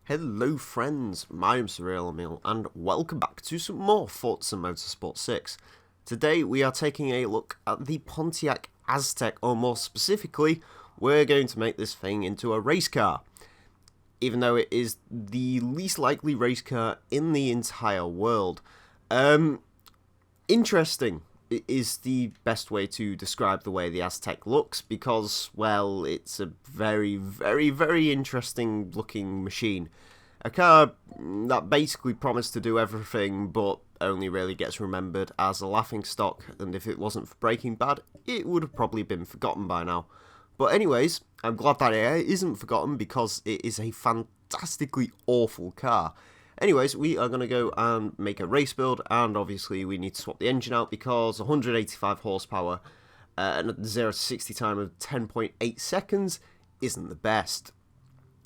Hello friends, my name's Emile and welcome back to some more Forza Motorsport 6. Today we are taking a look at the Pontiac Aztek, or more specifically, we're going to make this thing into a race car. Even though it is the least likely race car in the entire world. Interesting is the best way to describe the way the Aztek looks because, well, it's a very, very, very interesting looking machine. A car that basically promised to do everything but only really gets remembered as a laughingstock, and if it wasn't for Breaking Bad, it would have probably been forgotten by now. But anyways, I'm glad that it isn't forgotten because it is a fantastically awful car. Anyways, we are going to go and make a race build, and obviously we need to swap the engine out because 185 horsepower and a 0 to 60 time of 10.8 seconds isn't the best.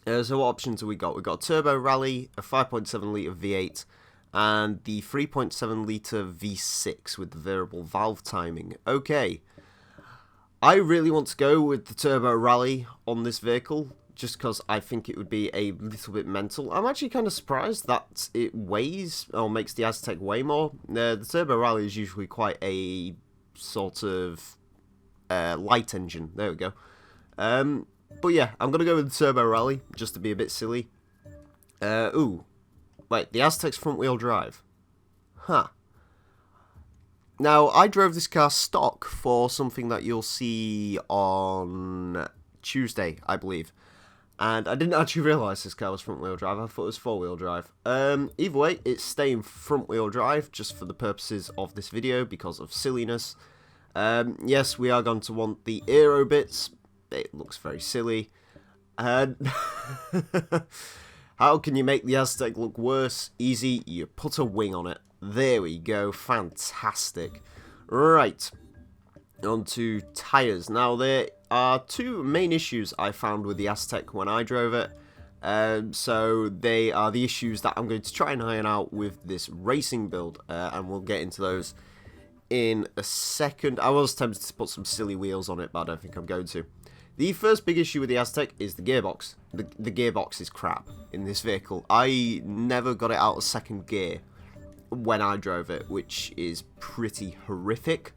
So what options have we got? We've got a turbo rally, a 5.7 litre V8, and the 3.7 litre V6 with the variable valve timing. Okay, I really want to go with the turbo rally on this vehicle, just because I think it would be a little bit mental. I'm actually kind of surprised that it weighs, or makes the Aztek weigh more. The Turbo Rally is usually quite a sort of light engine. There we go. But yeah, I'm going to go with the Turbo Rally, just to be a bit silly. Ooh. Wait, the Aztek's front-wheel drive. Huh. Now, I drove this car stock for something that you'll see on Tuesday, I believe. And I didn't actually realise this car was front-wheel drive. I thought it was four-wheel drive. Either way, it's staying front-wheel drive just for the purposes of this video because of silliness. Yes, we are going to want the aero bits. It looks very silly. And how can you make the Aztek look worse? Easy, you put a wing on it. There we go, fantastic. Right, on to tyres. Now, there are two main issues I found with the Aztek when I drove it. So they are the issues that I'm going to try and iron out with this racing build, and we'll get into those in a second. I was tempted to put some silly wheels on it, but I don't think I'm going to. The first big issue with the Aztek is the gearbox. The gearbox is crap in this vehicle. I never got it out of second gear when I drove it, which is pretty horrific.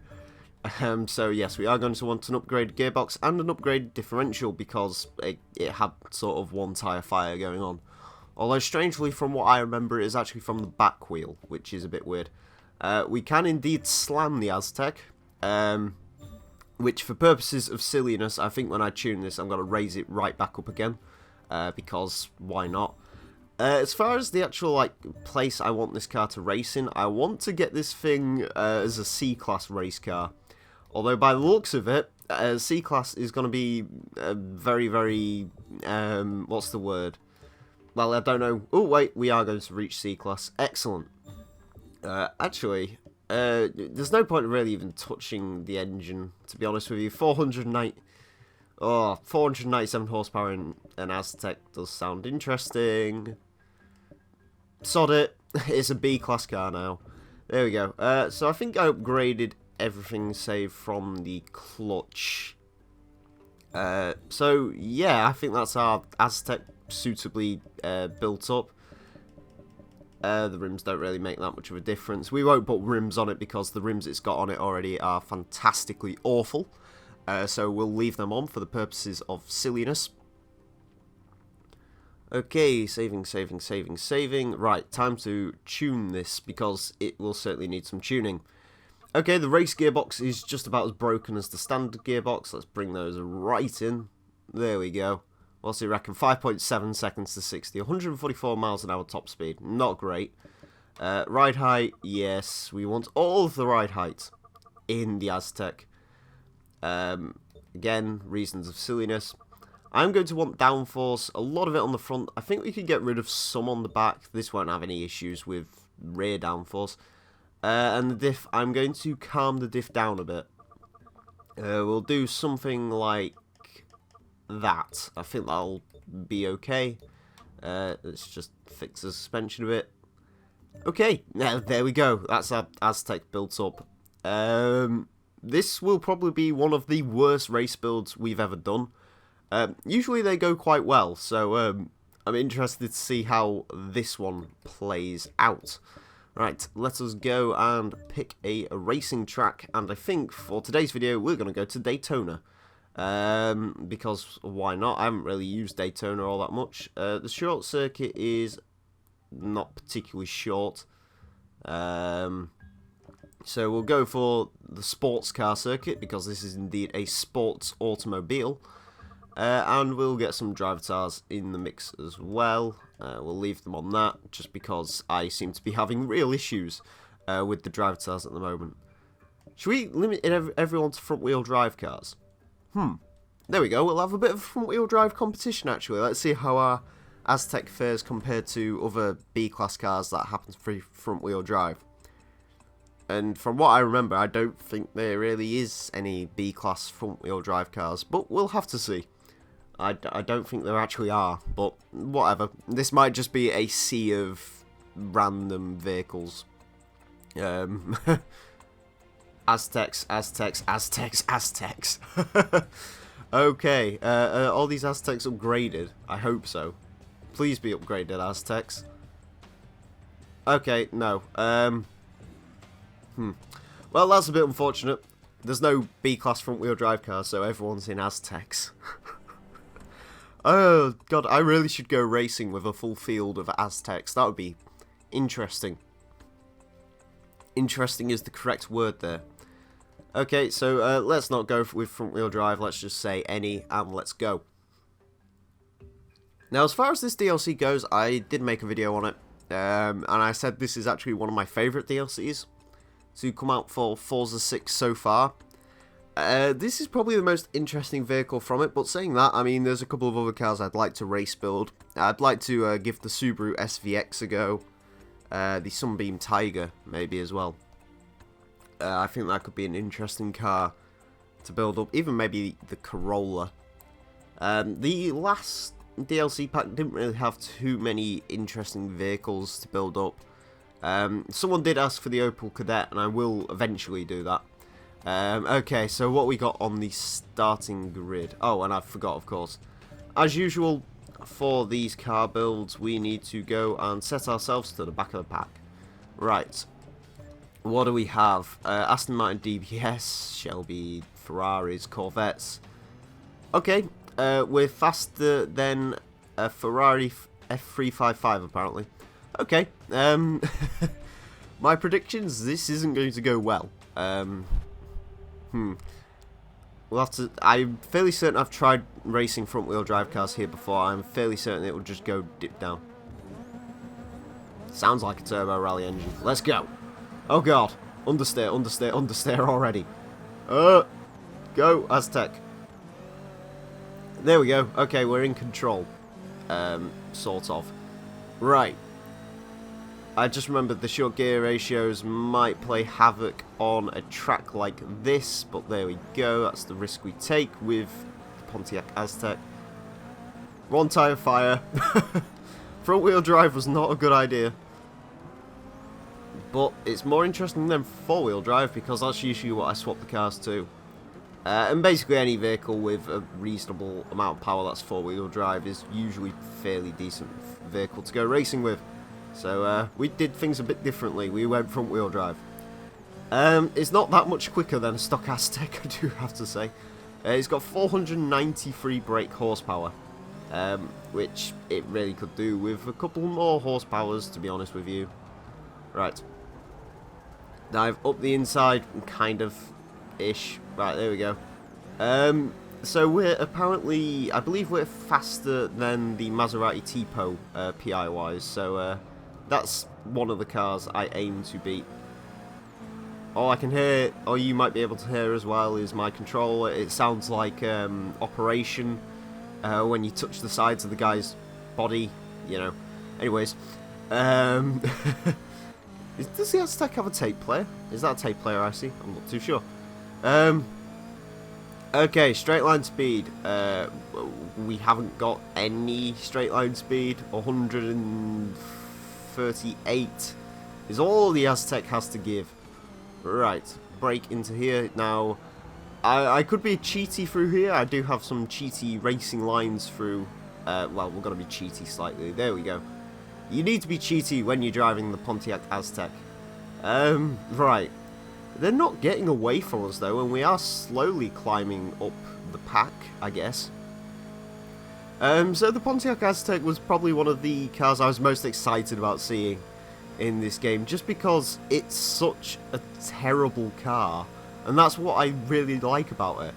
So yes, we are going to want an upgraded gearbox and an upgraded differential because it had sort of one tyre fire going on. Although strangely, from what I remember, it is actually from the back wheel, which is a bit weird. We can indeed slam the Aztek, which for purposes of silliness, I think when I tune this, I'm going to raise it right back up again, because why not? As far as the actual place I want this car to race in, I want to get this thing as a C-Class race car. Although by the looks of it, C-Class is going to be very, very, what's the word? Well, I don't know. Oh, wait, we are going to reach C-Class. Excellent. Actually, there's no point in really even touching the engine, to be honest with you. 497 horsepower in an Aztek does sound interesting. Sod it. It's a B-Class car now. There we go. So I think I upgraded everything save from the clutch. So yeah, I think that's our Aztek suitably built up. The rims don't really make that much of a difference. We won't put rims on it because the rims it's got on it already are fantastically awful. So we'll leave them on for the purposes of silliness. Okay, saving. Right, time to tune this because it will certainly need some tuning. Okay, the race gearbox is just about as broken as the standard gearbox. Let's bring those right in. There we go. What's it reckon? 5.7 seconds to 60. 144 miles an hour top speed. Not great. Ride height, yes. We want all of the ride height in the Aztek. Again, reasons of silliness. I'm going to want downforce, a lot of it on the front. I think we could get rid of some on the back. This won't have any issues with rear downforce. And the diff, I'm going to calm the diff down a bit. We'll do something like that. I think that'll be okay. Let's just fix the suspension a bit. Okay, now there we go. That's our Aztek built up. This will probably be one of the worst race builds we've ever done. Usually they go quite well, so I'm interested to see how this one plays out. Right, let us go and pick a racing track, and I think for today's video we're going to go to Daytona. Because why not? I haven't really used Daytona all that much. The short circuit is not particularly short. So we'll go for the sports car circuit, because this is indeed a sports automobile. And we'll get some driver tires in the mix as well. We'll leave them on that, just because I seem to be having real issues with the driver tires at the moment. Should we limit everyone to front-wheel drive cars? There we go, we'll have a bit of a front-wheel drive competition actually. Let's see how our Aztek fares compared to other B-class cars that happen to be front-wheel drive. And from what I remember, I don't think there really is any B-class front-wheel drive cars, but we'll have to see. I don't think there actually are, but whatever. This might just be a sea of random vehicles. Aztecs. Okay, all these Aztecs upgraded? I hope so. Please be upgraded, Aztecs. Okay, no. Well, that's a bit unfortunate. There's no B-class front-wheel drive cars, so everyone's in Aztecs. Oh, God, I really should go racing with a full field of Aztecs. That would be interesting. Interesting is the correct word there. Okay, so let's not go with front-wheel drive. Let's just say any, and let's go. Now, as far as this DLC goes, I did make a video on it. And I said this is actually one of my favourite DLCs to come out for Forza 6 so far. This is probably the most interesting vehicle from it, but saying that, I mean, there's a couple of other cars I'd like to race build. I'd like to give the Subaru SVX a go, the Sunbeam Tiger maybe as well. I think that could be an interesting car to build up, even maybe the Corolla. The last DLC pack didn't really have too many interesting vehicles to build up. Someone did ask for the Opel Kadett, and I will eventually do that. Okay, so what we got on the starting grid. Oh, and I forgot, of course. As usual, for these car builds, we need to go and set ourselves to the back of the pack. Right. What do we have? Aston Martin DBS, Shelby, Ferraris, Corvettes. Okay, we're faster than a Ferrari F355, apparently. Okay, my predictions, this isn't going to go well. We'll have to. I'm fairly certain I've tried racing front-wheel drive cars here before. I'm fairly certain it will just go dip down. Sounds like a turbo rally engine. Let's go. Oh god. Understeer, understeer, understeer already. Go, Aztek. There we go. Okay, we're in control. Sort of. Right. I just remembered the short gear ratios might play havoc on a track like this, but there we go, that's the risk we take with the Pontiac Aztek. One tyre fire. Front wheel drive was not a good idea. But it's more interesting than four wheel drive, because that's usually what I swap the cars to. And basically any vehicle with a reasonable amount of power that's four wheel drive is usually a fairly decent vehicle to go racing with. So we did things a bit differently. We went front wheel drive. It's not that much quicker than a stock Aztek, I do have to say. It's got 493 brake horsepower, which it really could do with a couple more horsepowers, to be honest with you. Right. Dive up the inside, kind of ish. Right, there we go. So we're apparently, I believe we're faster than the Maserati Tipo PI wise. So that's one of the cars I aim to beat. All I can hear, or you might be able to hear as well, is my controller. It sounds like Operation when you touch the sides of the guy's body, you know. Anyways, does the Aztek have a tape player? Is that a tape player I see? I'm not too sure. Okay, straight line speed. We haven't got any straight line speed. 138 is all the Aztek has to give. Right, brake into here. Now, I could be cheaty through here. I do have some cheaty racing lines through Well, we're going to be cheaty slightly. There we go. You need to be cheaty when you're driving the Pontiac Aztek. Right. They're not getting away from us, though, and we are slowly climbing up the pack, I guess. So the Pontiac Aztek was probably one of the cars I was most excited about seeing in this game, just because it's such a terrible car, and that's what I really like about it.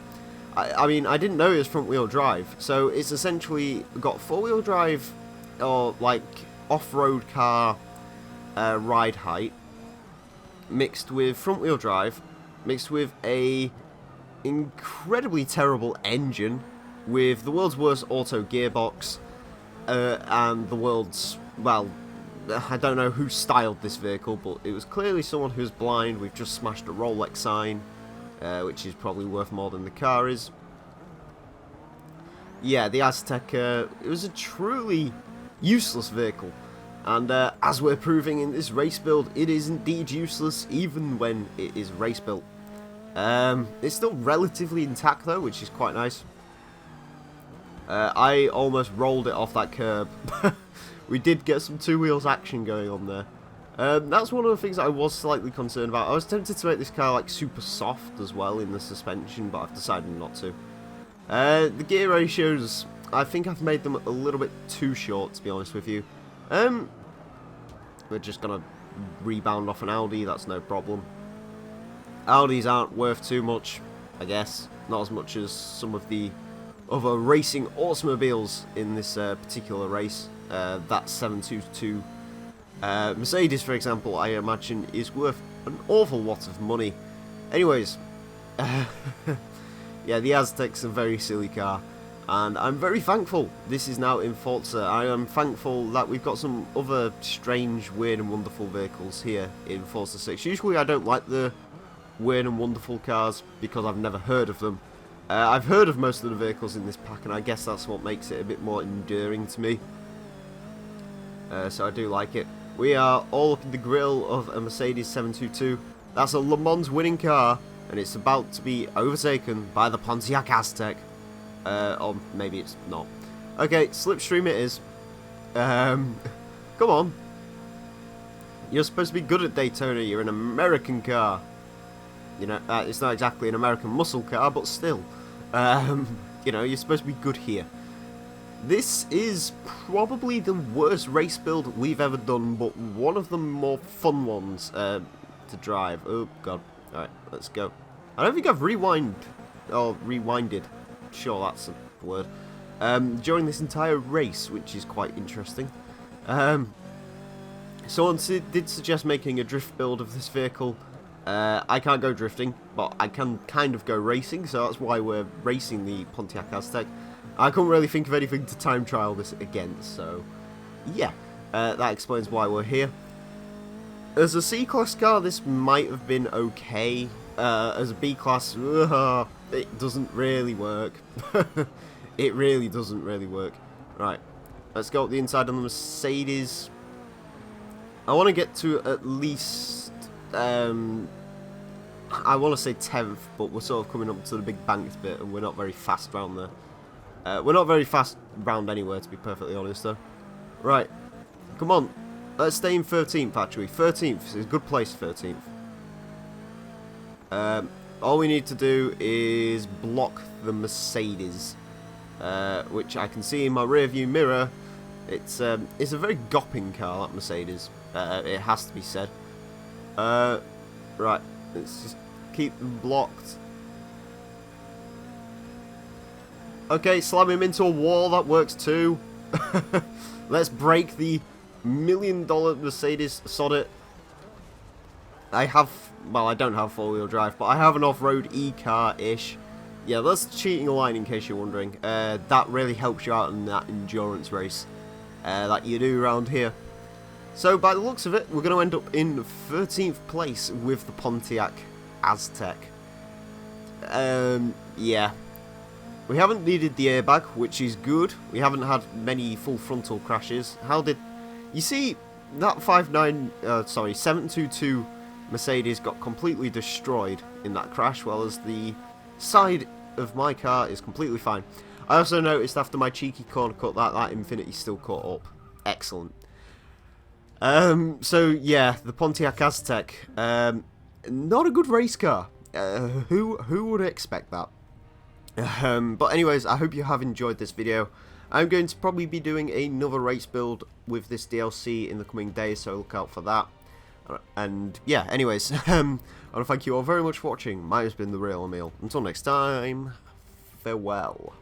I mean, I didn't know it was front-wheel drive, so it's essentially got four-wheel drive, or like off-road car ride height, mixed with front-wheel drive, mixed with a incredibly terrible engine, with the world's worst auto gearbox, and the world's, well, I don't know who styled this vehicle, but it was clearly someone who's blind. We've just smashed a Rolex sign, which is probably worth more than the car is. Yeah, the Aztek, it was a truly useless vehicle. And as we're proving in this race build, it is indeed useless, even when it is race built. It's still relatively intact, though, which is quite nice. I almost rolled it off that curb. We did get some two wheels action going on there. That's one of the things I was slightly concerned about. I was tempted to make this car like super soft as well in the suspension, but I've decided not to. The gear ratios, I think I've made them a little bit too short, to be honest with you. We're just gonna rebound off an Audi, that's no problem. Audis aren't worth too much, I guess. Not as much as some of the other racing automobiles in this particular race. That 722 Mercedes, for example, I imagine is worth an awful lot of money. Anyways, yeah, the Aztek's a very silly car, and I'm very thankful this is now in Forza. I am thankful that we've got some other strange, weird and wonderful vehicles here in Forza 6. Usually I don't like the weird and wonderful cars because I've never heard of them. I've heard of most of the vehicles in this pack, and I guess that's what makes it a bit more enduring to me. So I do like it. We are all up in the grill of a Mercedes 722. That's a Le Mans winning car, and it's about to be overtaken by the Pontiac Aztek. Or maybe it's not. Okay, slipstream it is. Come on. You're supposed to be good at Daytona. You're an American car. You know, it's not exactly an American muscle car, but still. You know, you're supposed to be good here. This is probably the worst race build we've ever done, but one of the more fun ones to drive. Oh, God. Alright, let's go. I don't think I've rewinded. Sure, that's a word. During this entire race, which is quite interesting. Someone did suggest making a drift build of this vehicle. I can't go drifting, but I can kind of go racing, so that's why we're racing the Pontiac Aztek. I couldn't really think of anything to time trial this against, so yeah, that explains why we're here. As a C-Class car, this might have been okay. As a B-Class, it doesn't really work. It really doesn't really work. Right, let's go up the inside on the Mercedes. I want to get to at least... I want to say 10th, but we're sort of coming up to the big banked bit, and we're not very fast round there. We're not very fast round anywhere, to be perfectly honest, though. Right, come on. Let's stay in 13th, actually. 13th is a good place, 13th. All we need to do is block the Mercedes, which I can see in my rearview mirror. It's a very gopping car, that Mercedes. It has to be said. Right, let's just keep them blocked. Okay, slam him into a wall, that works too. Let's break the $1 million Mercedes, sod it. I don't have four-wheel drive, but I have an off-road e-car-ish. Yeah, that's the cheating line, in case you're wondering. That really helps you out in that endurance race that you do around here. So, by the looks of it, we're going to end up in 13th place with the Pontiac Aztek. Yeah. We haven't needed the airbag, which is good. We haven't had many full frontal crashes. You see, that 722 Mercedes got completely destroyed in that crash, while as the side of my car is completely fine. I also noticed after my cheeky corner cut that Infinity still caught up. Excellent. So yeah, the Pontiac Aztek. Not a good race car. Who would expect that? But anyways, I hope you have enjoyed this video. I'm going to probably be doing another race build with this DLC in the coming days, so look out for that. And yeah, anyways, I want to thank you all very much for watching. Mine has been the real Emile. Until next time, farewell.